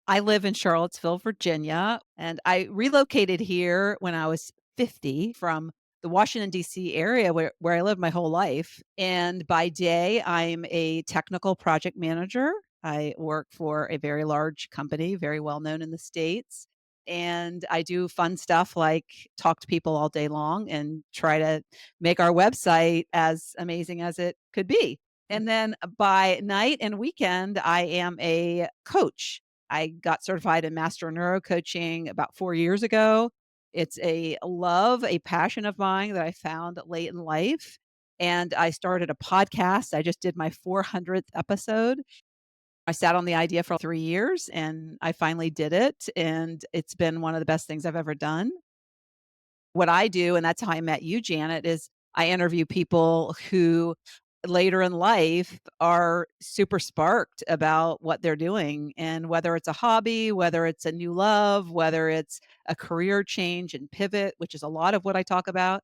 I live in Charlottesville, Virginia, and I relocated here when I was 50 from the Washington, D.C. area where I lived my whole life. And by day, I'm a technical project manager. I work for a very large company, very well known in the States. And I do fun stuff like talk to people all day long and try to make our website as amazing as it could be. And then by night and weekend, I am a coach. I got certified in master neuro coaching about 4 years ago. It's a love, a passion of mine that I found late in life. And I started a podcast. I just did my 400th episode. I sat on the idea for 3 years and I finally did it. And it's been one of the best things I've ever done. What I do, and that's how I met you, Janet, is I interview people who later in life are super sparked about what they're doing. And whether it's a hobby, whether it's a new love, whether it's a career change and pivot, which is a lot of what I talk about,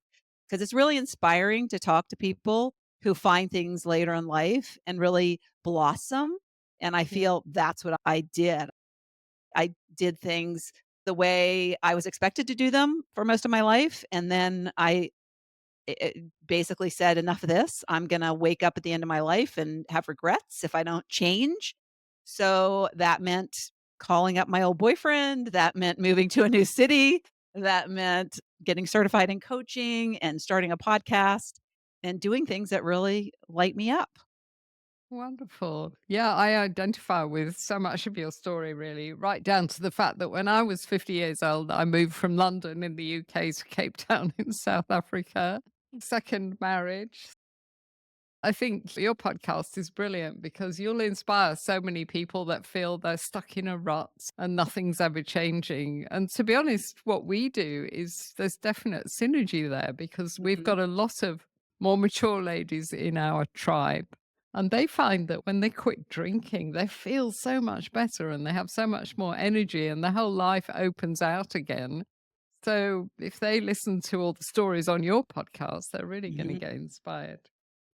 because it's really inspiring to talk to people who find things later in life and really blossom. And I Yeah. feel that's what I did. I did things the way I was expected to do them for most of my life, and then I basically said, "Enough of this. I'm gonna wake up at the end of my life and have regrets if I don't change." So, that meant calling up my old boyfriend, that meant moving to a new city, that meant getting certified in coaching and starting a podcast and doing things that really light me up. Wonderful. Yeah, I identify with so much of your story, really, right down to the fact that when I was 50 years old, I moved from London in the UK to Cape Town in South Africa. Second marriage. I think your podcast is brilliant because you'll inspire so many people that feel they're stuck in a rut and nothing's ever changing. And to be honest, what we do is there's definite synergy there because we've Mhm. got a lot of more mature ladies in our tribe. And they find that when they quit drinking, they feel so much better and they have so much more energy and their whole life opens out again. So if they listen to all the stories on your podcast, they're really going to Mhm. get inspired.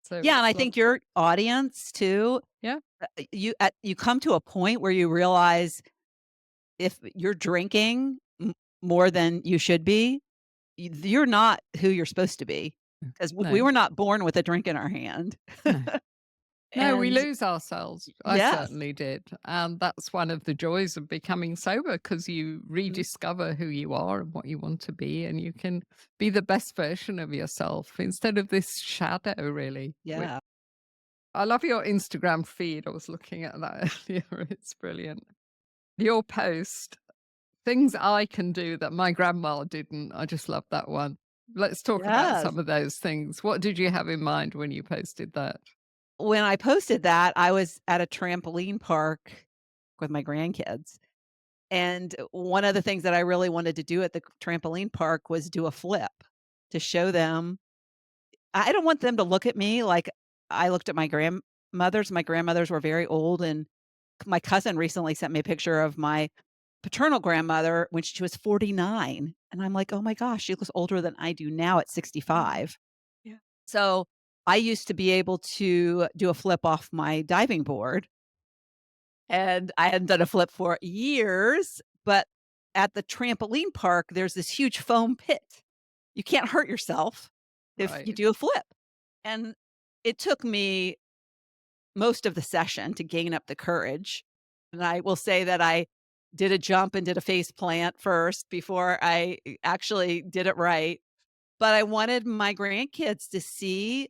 So Yeah, and I love think your audience too, yeah, you come to a point where you realize if you're drinking more than you should be, you're not who you're supposed to be because we no, were not born with a drink in our hand. no. No, we And lose ourselves. I yes, certainly did. And that's one of the joys of becoming sober because you mhm, rediscover who you are and what you want to be, and you can be the best version of yourself instead of this shadow, really. yeah, I love your Instagram feed. I was looking at that earlier. It's brilliant. Your post, things I can do that my grandma didn't. I just love that one. Let's talk about yes. some of those things. What did you have in mind when you posted that? When I posted that, I was at a trampoline park with my grandkids, and one of the things that I really wanted to do at the trampoline park was do a flip to show them. I don't want them to look at me like I looked at my grandmothers. My grandmothers were very old, and my cousin recently sent me a picture of my paternal grandmother when she was 49, and I'm like, "Oh my gosh, she looks older than I do now at Mm, 65." yeah. So, I used to be able to do a flip off my diving board, and I hadn't done a flip for years, but at the trampoline park, there's this huge foam pit. You can't hurt yourself if you Right. do a flip, and it took me most of the session to gain up the courage. And I will say that I did a jump and did a face plant first before I actually did it right. But I wanted my grandkids to see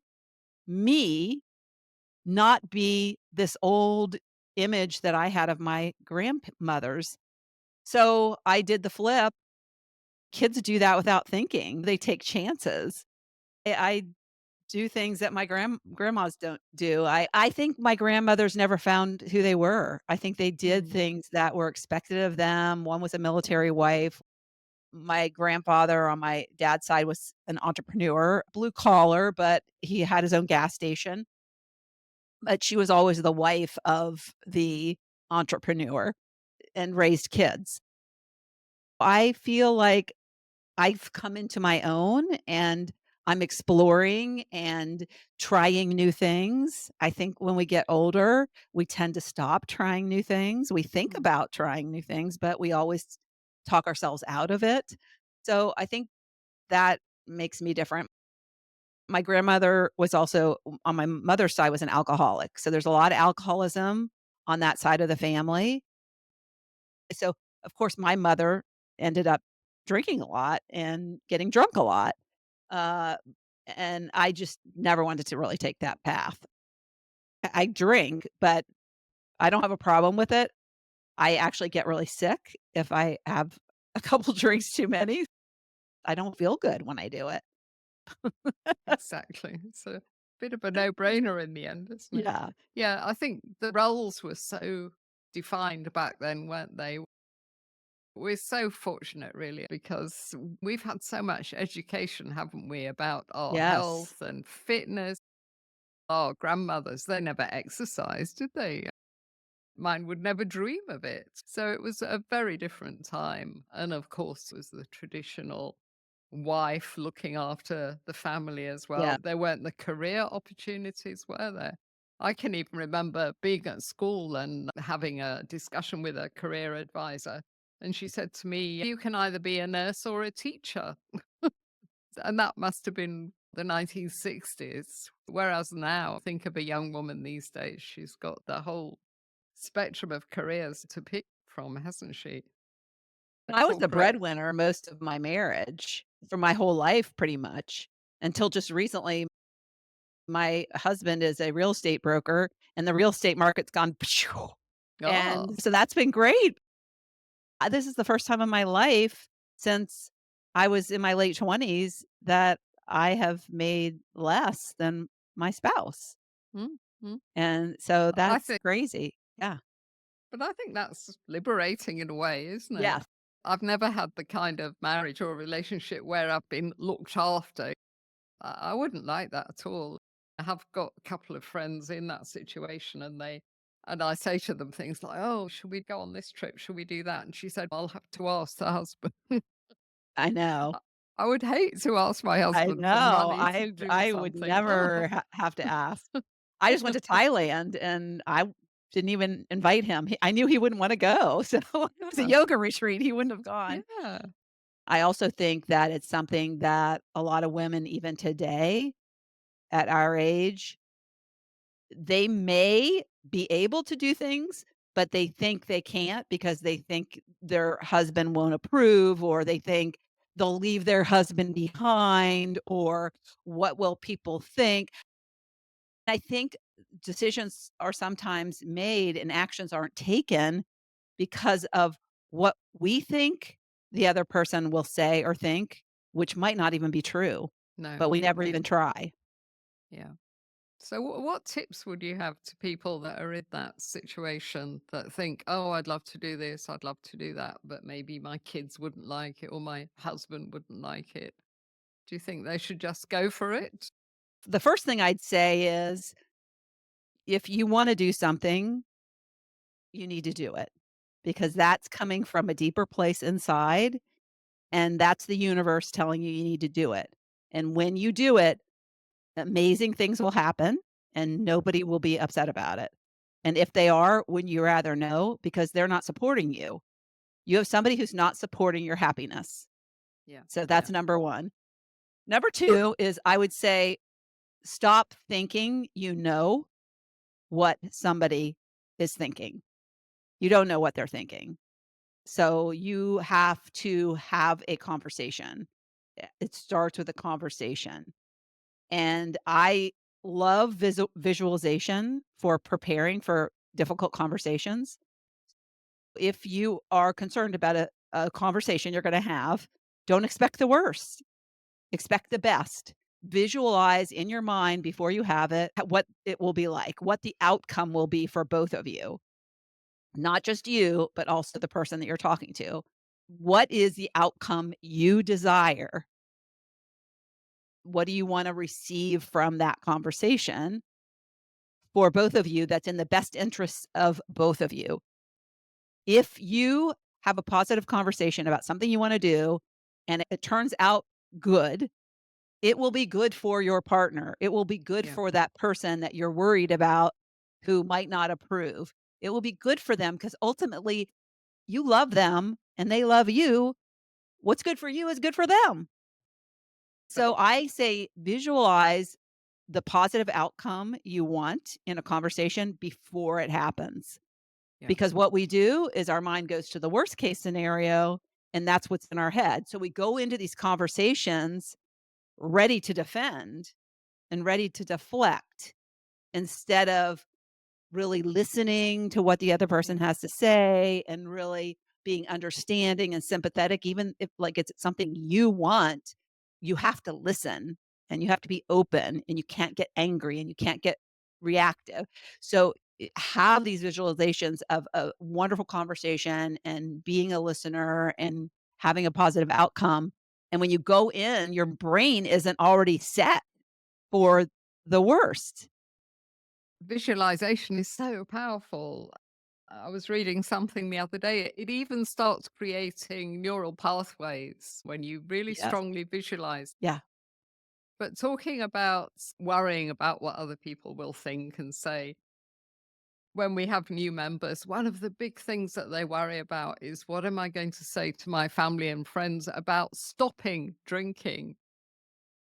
me not be this old image that I had of my grandmothers. So I did the flip. Kids do that without thinking. They take chances. I do things that my grandmas don't do. I think my grandmothers never found who they were. I think they did Mm. things that were expected of them. One was a military wife. My grandfather on my dad's side was an entrepreneur, blue collar, but he had his own gas station. But she was always the wife of the entrepreneur and raised kids. I feel like I've come into my own and I'm exploring and trying new things. I think when we get older, we tend to stop trying new things. We think Mm, about trying new things, but we always talk ourselves out of it. So I think that makes me different. My grandmother was also on my mother's side was an alcoholic. So there's a lot of alcoholism on that side of the family. So, of course, my mother ended up drinking a lot and getting drunk a lot. Uh, and I just never wanted to really take that path. I drink, but I don't have a problem with it. I actually get really sick if I have a couple drinks too many. I don't feel good when I do it. exactly. It's a bit of a no-brainer in the end, isn't it? Yeah. Yeah, I think the roles were so defined back then, weren't they? We're so fortunate, really, because we've had so much education, haven't we, about our Yes. health and fitness. Our grandmothers, they never exercised, did they? Mine would never dream of it. So it was a very different time. And of course, it was the traditional wife looking after the family as Yeah. well. There weren't the career opportunities, were there? I can even remember being at school and having a discussion with a career advisor. And she said to me, "You can either be a nurse or a teacher." And that must have been the 1960s. Whereas now, think of a young woman these days, she's got the whole spectrum of careers to pick from, hasn't she? I It's was all the great. breadwinner most of my marriage for my whole life, pretty much, until just recently. My husband is a real estate broker, and the real estate market's gone, Oh, and so that's been great. This is the first time in my life since I was in my late 20s that I have made less than my spouse, mm, mm. and so I that's think, crazy. Yeah. but I think that's liberating in a way, isn't it? Yes. I've never had the kind of marriage or relationship where I've been looked after. I wouldn't like that at all. I have got a couple of friends in that situation and I say to them things like, "Oh, should we go on this trip? Should we do that?" And she said, "I'll have to ask the husband." I know. I I would hate to ask my I husband for know. money to do I would something. Oh. never have to ask. I just went to Thailand, and I didn't even invite him. I knew he wouldn't wanna go, so it was a Yeah. yoga retreat, he wouldn't have gone. Yeah. I also think that it's something that a lot of women, even today, at our age, they may be able to do things, but they think they can't because they think their husband won't approve, or they think they'll leave their husband behind, or what will people think? I think decisions are sometimes made and actions aren't taken because of what we think the other person will say or think, which might not even be true, No. but we never No. even try. Yeah. So, what tips would you have to people that are in that situation that think, "Oh, I'd love to do this, I'd love to do that, but maybe my kids wouldn't like it or my husband wouldn't like it." Do you think they should just go for it? The first thing I'd say is if you wanna do something, you need to do it because that's coming from a deeper place inside, and that's the universe telling you you need to do it. And when you do it, amazing things will happen and nobody will be upset about it. And if they are, wouldn't you rather know? Because they're not supporting you. You have somebody who's not supporting your happiness. Yeah. So Yeah. that's number 1. Number 2 is I would say stop thinking you know what somebody is thinking. You don't know what they're thinking. So you have to have a conversation. It starts with a conversation. And I love visualization for preparing for difficult conversations. If you are concerned about a conversation you're going to have, don't expect the worst, expect the best. Visualize in your mind before you have it what it will be like, what the outcome will be for both of you, not just you, but also the person that you're talking to. What is the outcome you desire? What do you want to receive from that conversation for both of you that's in the best interests of both of you? If you have a positive conversation about something you want to do and it turns out good, it will be good for your partner. It will be good Yeah. for that person that you're worried about who might not approve. It will be good for them because ultimately you love them and they love you. What's good for you is good for them. So I say visualize the positive outcome you want in a conversation before it happens. Yeah. Because what we do is our mind goes to the worst case scenario and that's what's in our head. So we go into these conversations ready to defend and ready to deflect instead of really listening to what the other person Yeah. has to say and really being understanding and sympathetic, even if like it's something you want, you have to listen and you have to be open and you can't get angry and you can't get reactive. So have these visualizations of a wonderful conversation and being a listener and having a positive outcome. And when you go in, your brain isn't already set for the worst. Visualization is so powerful. I was reading something the other day. It even starts creating neural pathways when you really Yes. strongly visualize. Yeah. But talking about worrying about what other people will think and say, when we have new members, one of the big things that they worry about is what am I going to say to my family and friends about stopping drinking?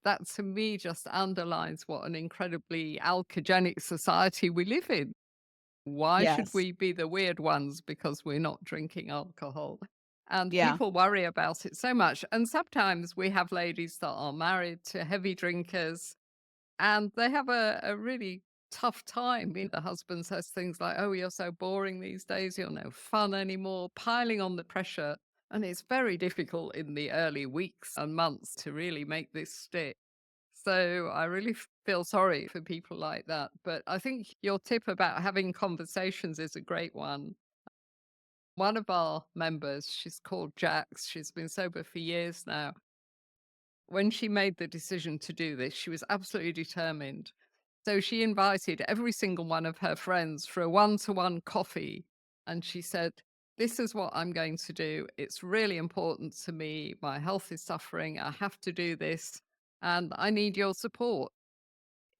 That to me just underlines what an incredibly alkogenic society we live in. Why should Yes. we be the weird ones because we're not drinking alcohol? And Yeah. people worry about it so much. And sometimes we have ladies that are married to heavy drinkers and they have a really tough time. The husband says things like, oh, you're so boring these days, you're no fun anymore, piling on the pressure. And it's very difficult in the early weeks and months to really make this stick. So I really feel sorry for people like that. But I think your tip about having conversations is a great one. One of our members, she's called Jax, she's been sober for years now. When she made the decision to do this, she was absolutely determined. So she invited every single one of her friends for a one-to-one coffee. And she said, this is what I'm going to do. It's really important to me. My health is suffering. I have to do this. And I need your support.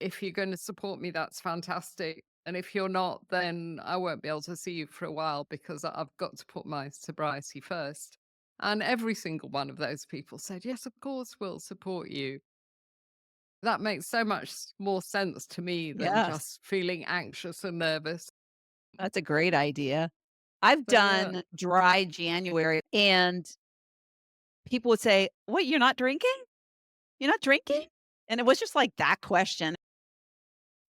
If you're going to support me, that's fantastic. And if you're not, then I won't be able to see you for a while because I've got to put my sobriety first. And every single one of those people said, yes, of course, we'll support you. That makes so much more sense to me than Yes. just feeling anxious and nervous. That's a great idea. I've So, yeah, done dry January and people would say, "What, you're not drinking? You're not drinking?" And it was just like that question.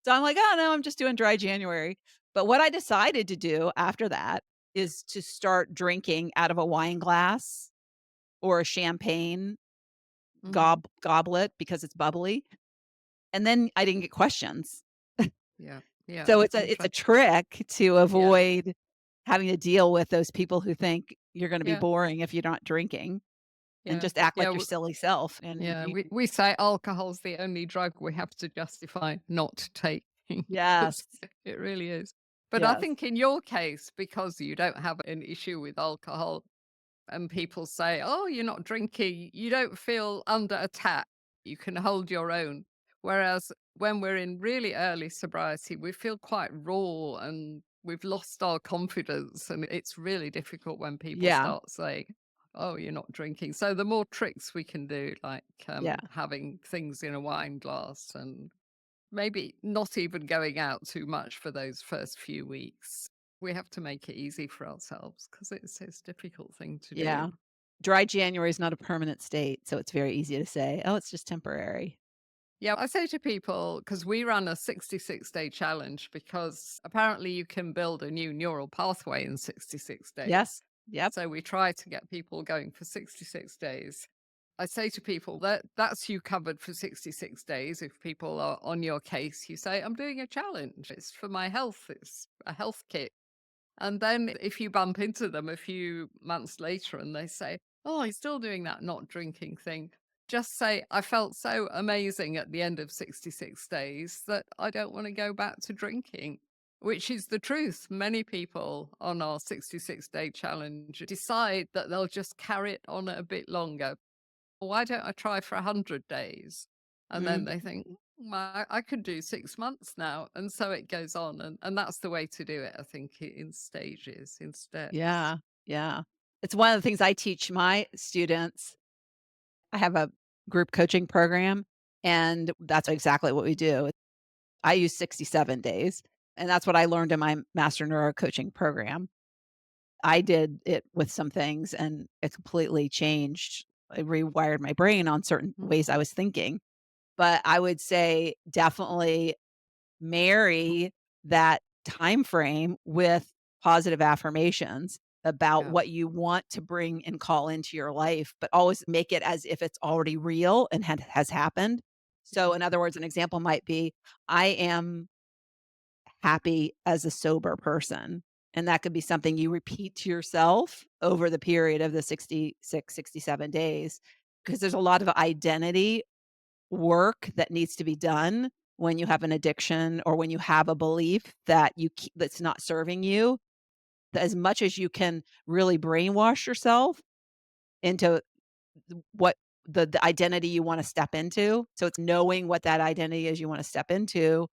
So I'm like, "Oh, no, I'm just doing dry January." But what I decided to do after that is to start drinking out of a wine glass or a champagne mhm, goblet because it's bubbly, and then I didn't get questions. yeah, yeah, So it's a interesting. trick to Yeah, avoid having to deal with those people who think you're gonna be yeah, boring if you're not drinking and yeah, just act yeah. like your silly self, and Yeah, you we say alcohol's the only drug we have to justify not taking because Yes, it really is. But I yes, think in your case, because you don't have an issue with alcohol and people say, oh, you're not drinking, you don't feel under attack. You can hold your own. Whereas when we're in really early sobriety, we feel quite raw and we've lost our confidence. And it's really difficult when people yeah, start saying, oh, you're not drinking. So the more tricks we can do, like yeah, having things in a wine glass and maybe not even going out too much for those first few weeks. We have to make it easy for ourselves because it's a difficult thing to do. yeah. Dry January is not a permanent state, so it's very easy to say, "Oh, it's just temporary." Yeah, I say to people, because we run a 66-day challenge, because apparently you can build a new neural pathway in 66 Yes, days. yep, So we try to get people going for 66 days. I say to people that that's you covered for 66 days. If people are on your case, you say, I'm doing a challenge. It's for my health. It's a health kit. And then if you bump into them a few months later and they say, oh, he's still doing that not drinking thing, just say, I felt so amazing at the end of 66 days that I don't want to go back to drinking, which is the truth. Many people on our 66-day challenge decide that they'll just carry it on a bit longer. Why don't I try for 100 days? And then Mhm. they think, I could do 6 months now." And so it goes on. And that's the way to do it, I think, in stages, in steps. Yeah, yeah. It's one of the things I teach my students. I have a group coaching program, and that's exactly what we do. I use 67 days, and that's what I learned in my master neuro coaching program. I did it with some things, and it completely changed. It rewired my brain on certain Mm, ways I was thinking. But I would say definitely marry that time frame with positive affirmations about yeah. what you want to bring and call into your life, but always make it as if it's already real and has happened. So, Yeah. in other words, an example might be, I am happy as a sober person. And that could be something you repeat to yourself over the period of the 66, 67 days, because there's a lot of identity work that needs to be done when you have an addiction or when you have a belief that that's not serving you. As much as you can really brainwash yourself into what the identity you want to step into. So it's knowing what that identity is you want to step into,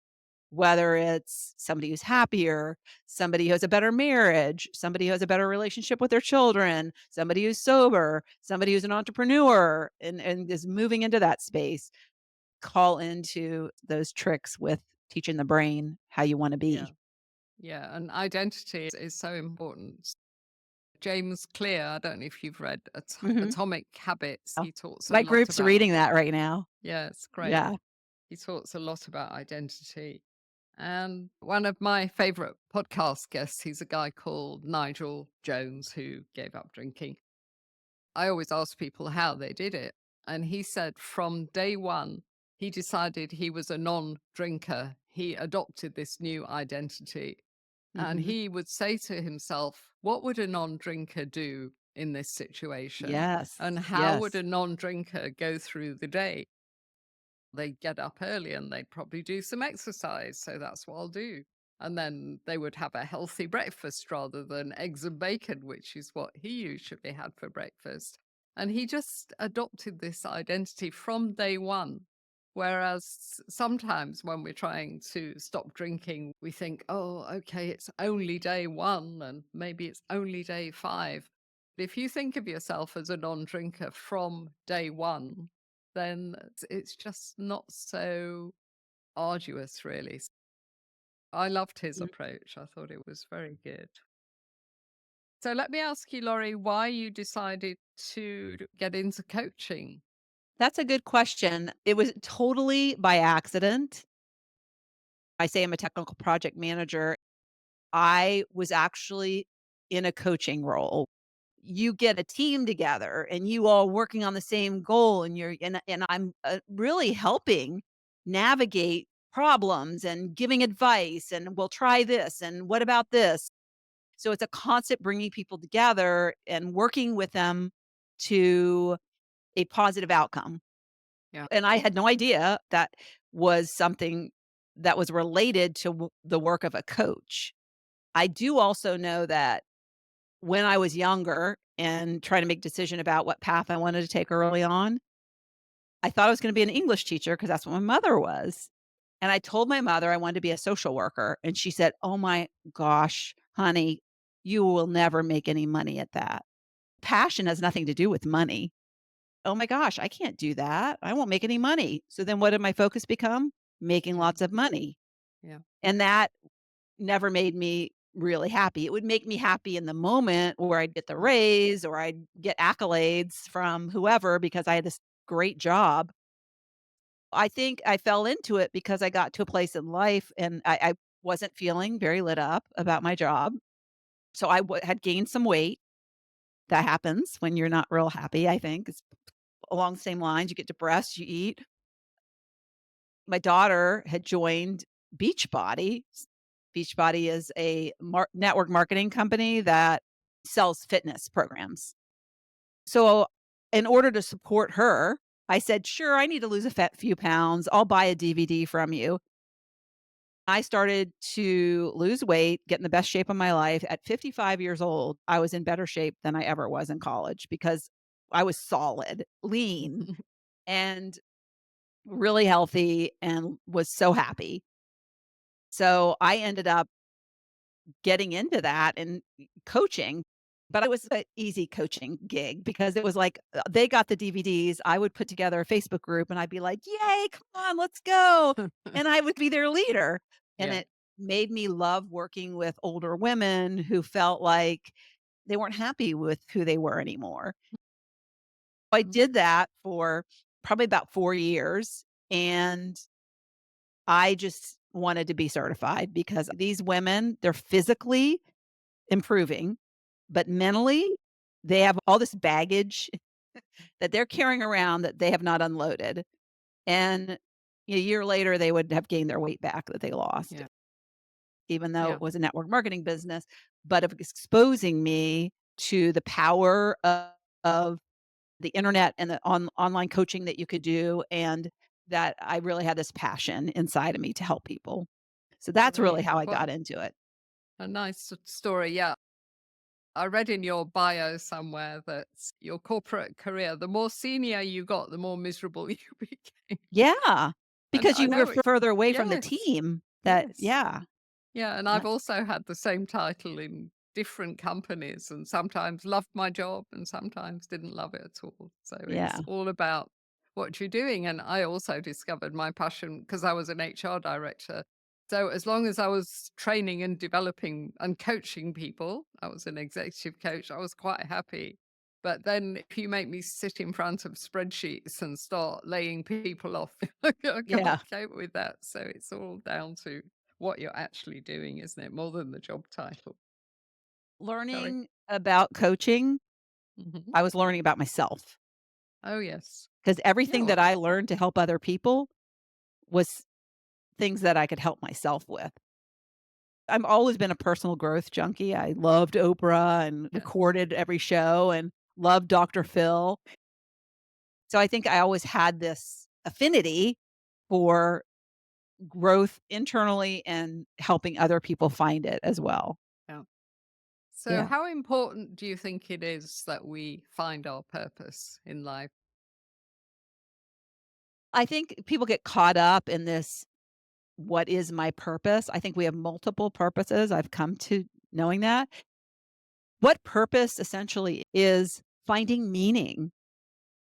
whether it's somebody who's happier, somebody who has a better marriage, somebody who has a better relationship with their children, somebody who's sober, somebody who's an entrepreneur and is moving into that space. Call into those tricks with teaching the brain how you wanna Yeah. be. Yeah. And identity is so important. James Clear, I don't know if you've read Mhm. Atomic Habits. Oh, He talks a my lot group's about, reading that right now. yeah, it's great. Yeah. He talks a lot about identity. And one of my favorite podcast guests, he's a guy called Nigel Jones who gave up drinking. I always ask people how they did it. And he said from day one, he decided he was a non drinker. He adopted this new identity. And Mhm. he would say to himself, what would a non drinker do in this situation? Yes, And how would yes. a non drinker go through the day? They'd get up early and they'd probably do some exercise. So that's what I'll do. And then they would have a healthy breakfast rather than eggs and bacon, which is what he usually had for breakfast. And he just adopted this identity from day one. Whereas sometimes when we're trying to stop drinking, we think, oh, okay, it's only day one and maybe it's only day five. But if you think of yourself as a non drinker from day one, then it's just not so arduous, really. I loved his Mm. approach. I thought it was very good. So let me ask you, Laurie, why you decided to get into coaching. That's a good question. It was totally by accident. I say I'm a technical project manager. I was actually in a coaching role. You get a team together and you all working on the same goal and I'm really helping navigate problems and giving advice and we'll try this and what about this. So it's a constant bringing people together and working with them to a positive outcome. Yeah. And I had no idea that was something that was related to the work of a coach. I do also know that when I was younger and trying to make decision about what path I wanted to take early on, I thought I was gonna be an English teacher because that's what my mother was. And I told my mother I wanted to be a social worker, and she said, "Oh my gosh, honey, you will never make any money at that. Passion has nothing to do with money." Oh my gosh, I can't do that. I won't make any money. So then what did my focus become? Making Yeah. lots of money. Yeah. And that never made me really happy. It would make me happy in the moment where I'd get the Mm, raise or I'd get accolades from whoever because I had this great job. I think I fell into it because I got to a place in life and I wasn't feeling very lit up about my job. So had gained some weight. That happens when you're not real happy, I think. It's along the same lines. You get depressed, you eat. My daughter had joined Beachbody. Beachbody is a network marketing company that sells fitness programs. So, in order to support her, I said, "Sure, I need to lose a few pounds. I'll buy a DVD from you." I started to lose weight, get in the best shape of my life. At 55 years old, I was in better shape than I ever was in college because I was solid, lean, and really healthy, and was so happy. So I ended up getting into that and coaching, but it was an easy coaching gig because it was like, they got the DVDs, I would put together a Facebook group and I'd be like, "Yay, come on, let's go." And I would be their leader. And Yeah. it made me love working with older women who felt like they weren't happy with who they were anymore. I Mm. did that for probably about 4 years, and I just wanted to be certified because these women, they're physically improving, but mentally, they have all this baggage that they're carrying around that they have not unloaded. And a year later, they would have gained their weight back that they lost, Yeah. even though Yeah. it was a network marketing business, but of exposing me to the power of the internet and the online coaching that you could do, and that I really had this passion inside of me to help people. So that's Well, really you how have I quite got into it. a nice story. Yeah. I read in your bio somewhere that your corporate career, the more senior you got, the more miserable you became. Yeah, And because I you were know it. further away from the Yes. team that Yes. yeah. Yeah, and I've also had the same title in different companies and sometimes loved my job and sometimes didn't love it at all. So it's Yeah. all about what you're doing. And I also discovered my passion because I was an HR director. So as long as I was training and developing and coaching people, I was an executive coach, I was quite happy. But then if you make me sit in front of spreadsheets and start laying people off, I Yeah. can't cope with that. So it's all down to what you're actually doing, isn't it? More than the job title. Sorry. Learning about coaching, Mhm. I was learning about myself, Oh, yes. because Yeah, everything well, that I learned to help other people was things that I could help myself with. I've always been a personal growth junkie. I loved Oprah and yes. recorded every show and loved Dr. Phil. So I think I always had this affinity for growth internally and helping other people find it as well. Yeah. So Yeah. how important do you think it is that we find our purpose in life? I think people get caught up in this, what is my purpose? I think we have multiple purposes. I've come to knowing that. What purpose essentially is finding meaning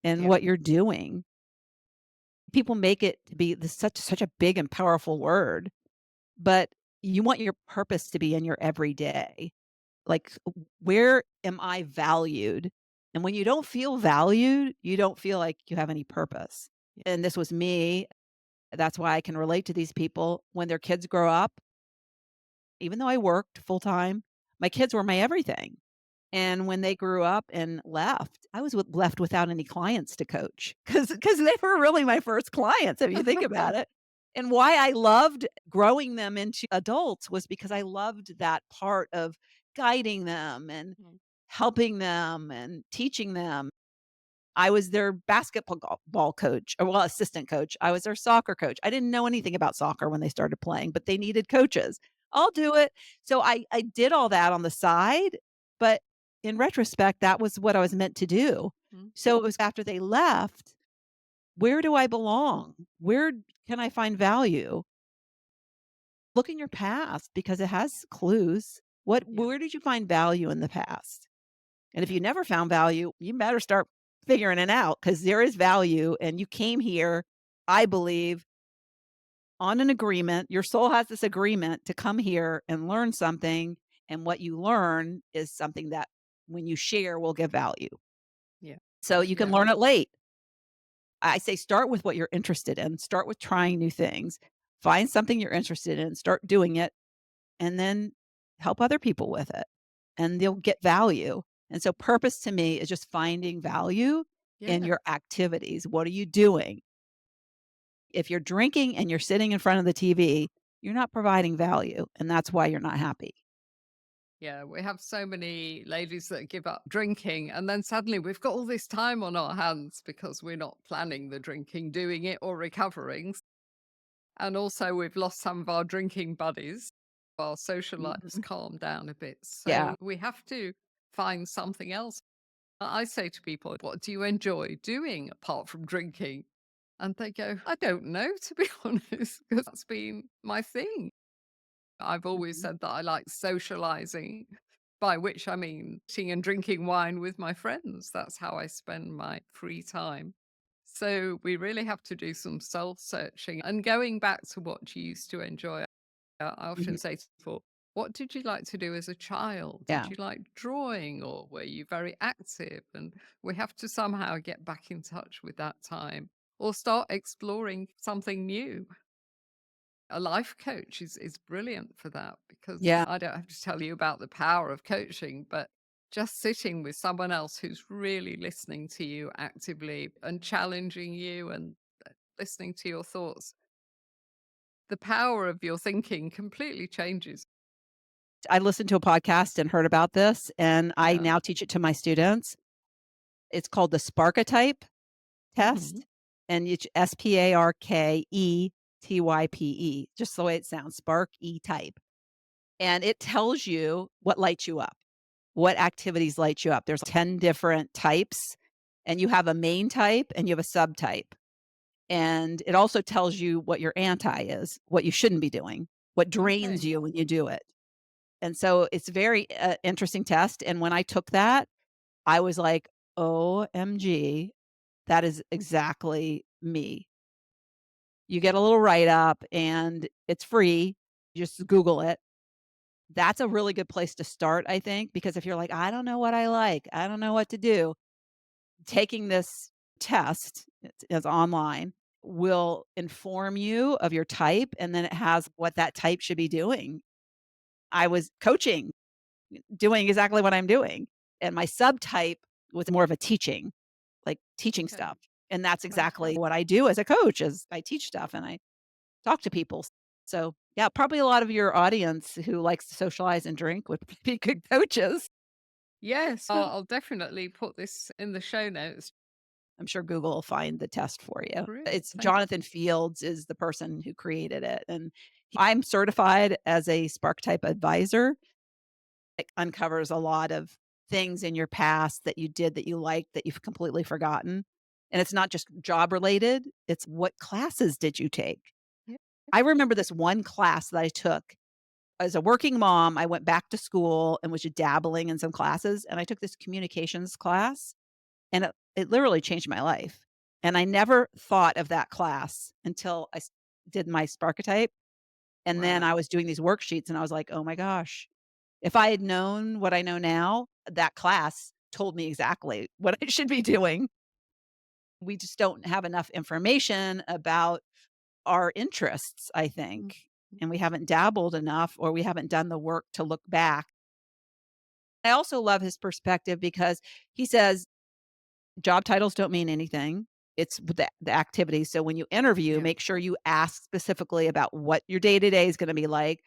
in Yeah. what you're doing. People make it to be this such a big and powerful word, but you want your purpose to be in your everyday. Like, where am I valued? And when you don't feel valued, you don't feel like you have any purpose. Yeah. And this was me. That's why I can relate to these people when their kids grow up. Even though I worked full time, my kids were my everything. And when they grew up and left, I was left without any clients to coach because they were really my first clients, if you think about it. And why I loved growing them into adults was because I loved that part of guiding them and Mm. helping them and teaching them. I was their basketball ball coach, or well, assistant coach. I was their soccer coach. I didn't know anything about soccer when they started playing, but they needed coaches. I'll do it. So I did all that on the side, but in retrospect, that was what I was meant to do. Mm. So it was after they left, where do I belong? Where can I find value? Look in your past because it has clues. Yeah. Where did you find value in the past? And if Yeah. you never found value, you better start figuring it out because there is value. And you came here, I believe, on an agreement. Your soul has this agreement to come here and learn something. And what you learn is something that when you share will give value. Yeah. So you can Yeah. learn it late. I say start with what you're interested in, start with trying new things, find something you're interested in, start doing it, and then help other people with it, and they'll get value. And so purpose to me is just finding value in Yeah. your activities. What are you doing? If you're drinking and you're sitting in front of the TV, you're not providing value, and that's why you're not happy. Yeah, we have so many ladies that give up drinking, and then suddenly we've got all this time on our hands because we're not planning the drinking, doing it, or recovering. And also, we've lost some of our drinking buddies. Our social lives Mhm. calmed down a bit. Yeah. So we have to find something else. I say to people, what do you enjoy doing apart from drinking? And they go, "I don't know, to be honest, because that's been my thing." I've always Mhm. said that I like socializing, by which I mean eating and drinking wine with my friends. That's how I spend my free time. So we really have to do some soul searching. And going back to what you used to enjoy, I often Mhm. say to people, what did you like to do as a child? Did Yeah. you like drawing or were you very active? And we have to somehow get back in touch with that time or start exploring something new. A life coach is brilliant for that because Yeah. I don't have to tell you about the power of coaching, but just sitting with someone else who's really listening to you actively and challenging you and listening to your thoughts, the power of your thinking completely changes. I listened to a podcast and heard about this, and I Yeah. now teach it to my students. It's called the Sparketype Hmm. test, and it's SPARKETYPE, just the way it sounds, Spark E type. And it tells you what lights you up, what activities light you up. There's 10 different types, and you have a main type and you have a subtype. And it also tells you what your anti is, what you shouldn't be doing, what drains Okay. you when you do it. And so it's very interesting test. And when I took that, I was like, OMG, that is exactly me. You get a little write up and it's free. Just Google it. That's a really good place to start, I think, because if you're like, I don't know what I like, I don't know what to do, taking this test, it's online, will inform you of your type. And then it has what that type should be doing. I was coaching, doing exactly what I'm doing. And my subtype was more of a teaching, like teaching Okay. stuff. And that's exactly what Fantastic. I do as a coach is I teach stuff and I talk to people. So, yeah, probably a lot of your audience who likes to socialize and drink would be good coaches. Yes, I'll definitely put this in the show notes. I'm sure Google will find the test for you. Brilliant. It's Thank Jonathan Fields is the person who created it, and I'm certified as a Spark type advisor. It uncovers a lot of things in your past that you did that you liked that you've completely forgotten. And it's not just job related, it's what classes did you take? you. I remember this one class that I took as a working mom. I went back to school and was just dabbling in some classes, and I took this communications class, and it literally changed my life. And I never thought of that class until did my Sparketype, and then Wow. I was doing these worksheets, and I was like, "Oh my gosh, if I had known what I know now, that class told me exactly what I should be doing." We just don't have enough information about our interests, I Mm. think, and we haven't dabbled enough or we haven't done the work to look back. I also love his perspective because he says job titles don't mean anything. It's the activity. So when you interview, Yeah. make sure you ask specifically about what your day to day is going to be like.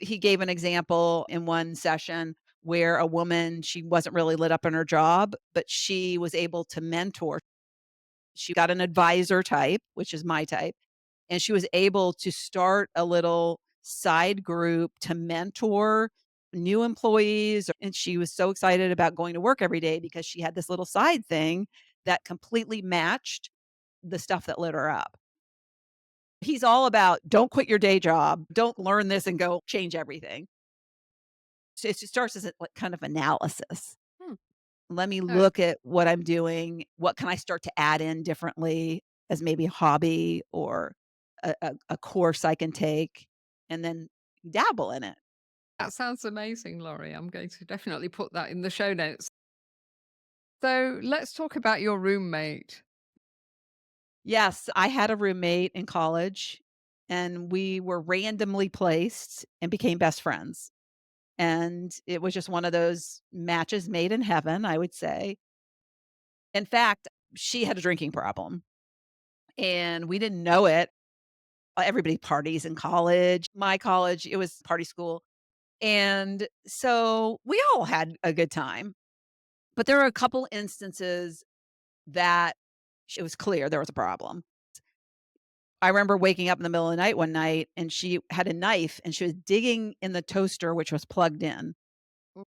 He gave an example in one session where a woman, she wasn't really lit up in her job, but she was able to mentor. She got an advisor type, which is my type, and she was able to start a little side group to mentor new employees. And she was so excited about going to work every day because she had this little side thing that completely matched the stuff that lit her up. He's all about don't quit your day job, don't learn this and go change everything. So it starts as a like kind of analysis. Hmm. Let me No, look at what I'm doing. What can I start to add in differently as maybe a hobby or a course I can take and then dabble in it. that sounds amazing, Laurie. I'm going to definitely put that in the show notes. So let's talk about your roommate. Yes, I had a roommate in college and we were randomly placed and became best friends. And it was just one of those matches made in heaven, I would say. In fact, she had a drinking problem and we didn't know it. Everybody parties in college. My college, it was party school. And so we all had a good time. But there were a couple instances that it was clear there was a problem. I remember waking up in the middle of the night one night and she had a knife and she was digging in the toaster, which was plugged in.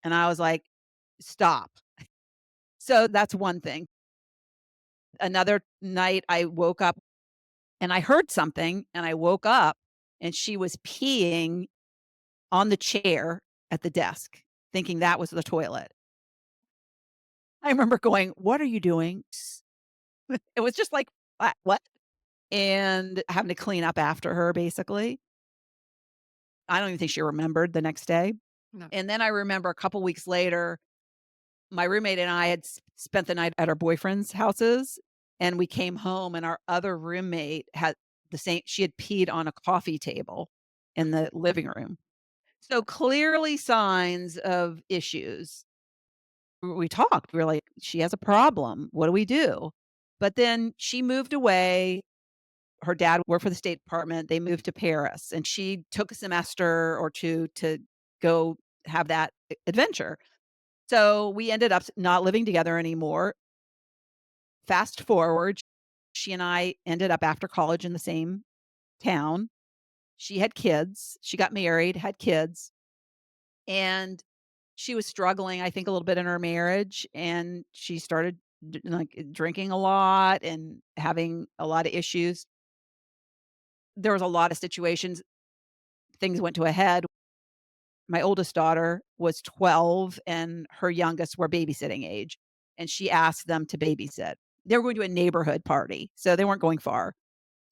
And I was like, stop. So that's one thing. Another night I woke up and I heard something and I woke up and she was peeing on the chair at the desk, thinking that was the toilet. I remember going, "What are you doing?" It was just like, What?" And having to clean up after her, basically. I don't even think she remembered the next day. No. And then I remember a couple weeks later, my roommate and I had spent the night at our boyfriend's houses, and we came home, and our other roommate had the same she had peed on a coffee table in the living room. So, clearly signs of issues. We talked, we were like, "She has a problem, what do we do?" But then she moved away. Her dad worked for the State Department, they moved to Paris, and she took a semester or 2 to go have that adventure. So, we ended up not living together anymore. Fast forward, she and I ended up after college in the same town. She had kids, she got married, had kids, and she was struggling, I think, a little bit in her marriage, and she started drinking a lot and having a lot of issues. There was a lot of situations, things went to a head. My oldest daughter was 12 and her youngest were babysitting age, and she asked them to babysit. They were going to a neighborhood party, so they weren't going far.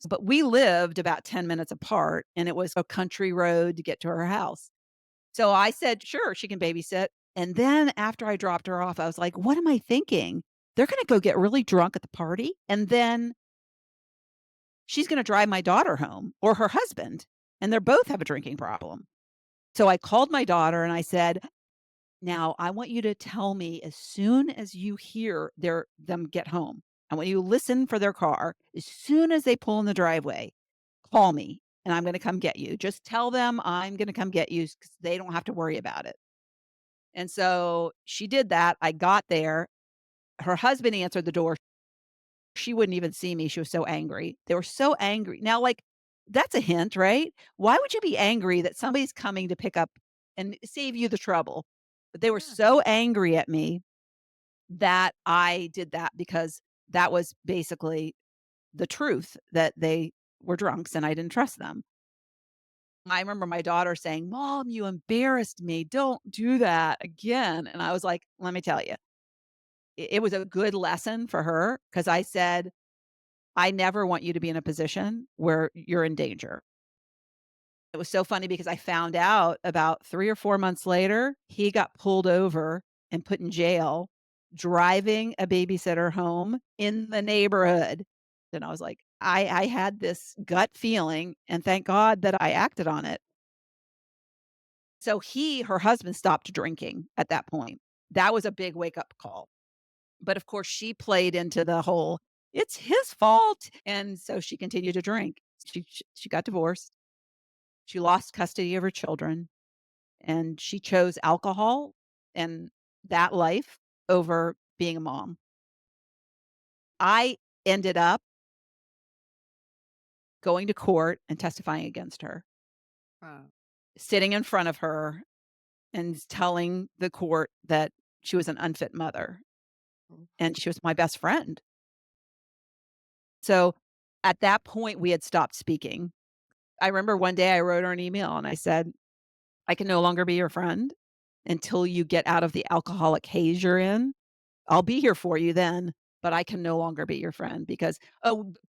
But we lived about 10 minutes apart, and it was a country road to get to her house. So I said, "Sure, she can babysit." And then after I dropped her off, I was like, "What am I thinking? They're gonna go get really drunk at the party, and then she's gonna drive my daughter home or her husband, and they're both have a drinking problem." So I called my daughter and I said, "Now I want you to tell me as soon as you hear them get home. I want you to listen for their car. As soon as they pull in the driveway, call me and I'm gonna come get you. Just tell them I'm gonna come get you because they don't have to worry about it." And so she did that. I got there. Her husband answered the door. She wouldn't even see me. She was so angry. They were so angry. Now, like, that's a hint, right? Why would you be angry that somebody's coming to pick up and save you the trouble? But they were Yeah. so angry at me that I did that because that was basically the truth that they were drunks and I didn't trust them. I remember my daughter saying, "Mom, you embarrassed me. Don't do that again." And I was like, "Let me tell you, it was a good lesson for her because I said, I never want you to be in a position where you're in danger." It was so funny because I found out about 3 or 4 months later, he got pulled over and put in jail driving a babysitter home in the neighborhood. And I was like, I had this gut feeling, and thank God that I acted on it. So her husband stopped drinking at that point. That was a big wake up call. But of course, she played into the whole, "It's his fault." And so she continued to drink. She got divorced. She lost custody of her children, and she chose alcohol and that life over being a mom. I ended up going to court and testifying against her, Wow. sitting in front of her and telling the court that she was an unfit mother, Mm. and she was my best friend. So, at that point, we had stopped speaking. I remember one day I wrote her an email and I said, "I can no longer be your friend until you get out of the alcoholic haze you're in. I'll be here for you then, but I can no longer be your friend because."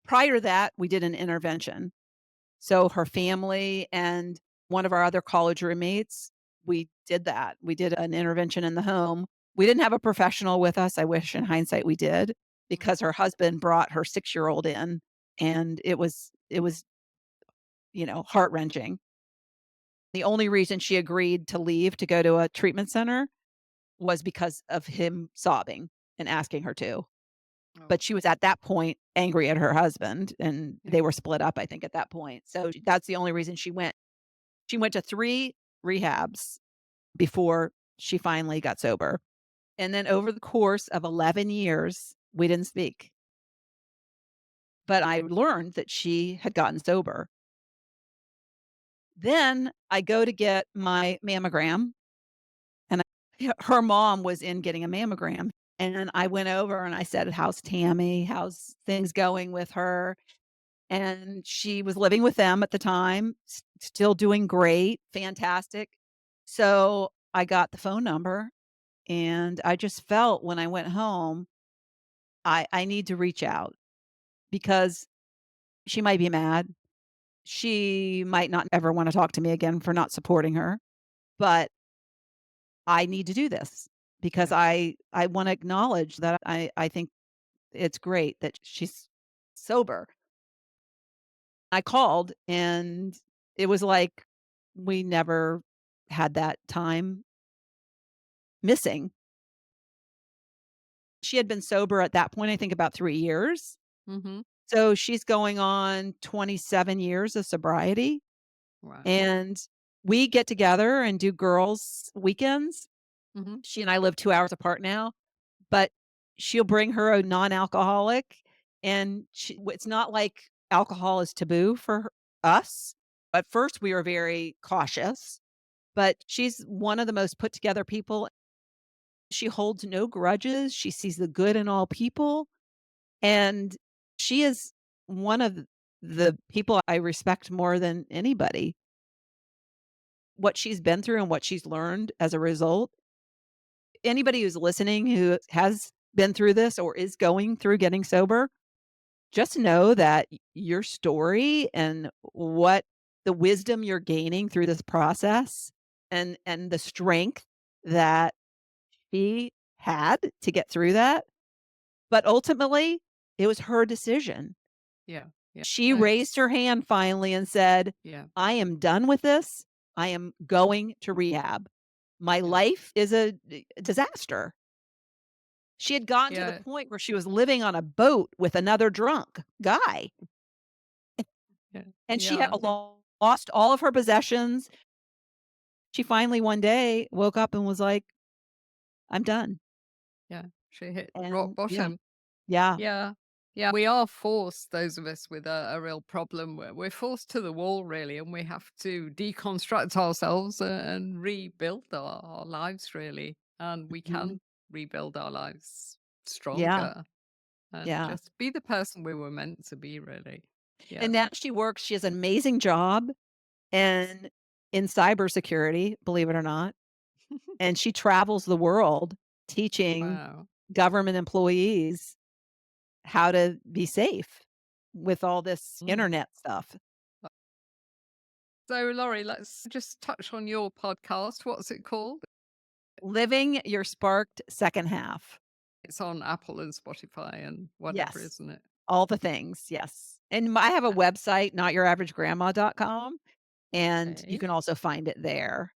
Prior to that, we did an intervention. So her family and one of our other college roommates, we did that. We did an intervention in the home. We didn't have a professional with us. I wish in hindsight we did, because her husband brought her 6-year-old in, and it was heart-wrenching. The only reason she agreed to leave to go to a treatment center was because of him sobbing and asking her to. Oh, But she was at that point angry at her husband, and yeah. they were split up, I think, at that point. So that's the only reason she went. She went to 3 rehabs before she finally got sober. And then over the course of 11 years, we didn't speak. But I learned that she had gotten sober. Then I go to get my mammogram, and her mom was in getting a mammogram, And I went over and I said, "How's Tammy? How's things going with her?" And she was living with them at the time, still doing great, fantastic. So I got the phone number and I just felt when I went home, I need to reach out because she might be mad. She might not ever want to talk to me again for not supporting her, but I need to do this because Yeah. I want to acknowledge that I think it's great that she's sober. I called and it was like we never had that time missing. She had been sober at that point, I think about 3 years. Mhm. So she's going on 27 years of sobriety, Wow. and we get together and do girls' weekends. Mhm. She and I live 2 hours apart now, but she'll bring her a non-alcoholic, and it's not like alcohol is taboo for us. At first, we were very cautious, but she's one of the most put together people. She holds no grudges. She sees the good in all people, and she is one of the people I respect more than anybody. What she's been through and what she's learned as a result, anybody who's listening who has been through this or is going through getting sober, just know that your story and what the wisdom you're gaining through this process and the strength that she had to get through that, but ultimately, it was her decision. Yeah. Yeah. She No. raised her hand finally and said, Yeah. "I am done with this. I am going to rehab. My Yeah. life is a disaster." She had gotten to the Yeah. point where she was living on a boat with another drunk guy, Yeah. and she had Yeah. lost all of her possessions. She finally one day woke up and was like, "I'm done." Yeah. She hit rock And yeah, bottom. yeah, Yeah. Yeah. We are forced, those of us with a real problem, we're forced to the wall, really, and we have to deconstruct ourselves and rebuild our lives, really. And we mhm, can rebuild our lives yeah, stronger and yeah. just be the person we were meant to be, really. Yeah. And now she has an amazing job and in cybersecurity, believe it or not, and she travels the world teaching Wow. government employees how to be safe with all this Mm. internet stuff. So, Laurie, let's just touch on your podcast. What's it called? Living your sparked second half. It's on Apple and Spotify and whatever, Yes, isn't it? all the things, yes. And I have a Uh, website, notyouraverageggrandma.com, and you Okay. can also find it there.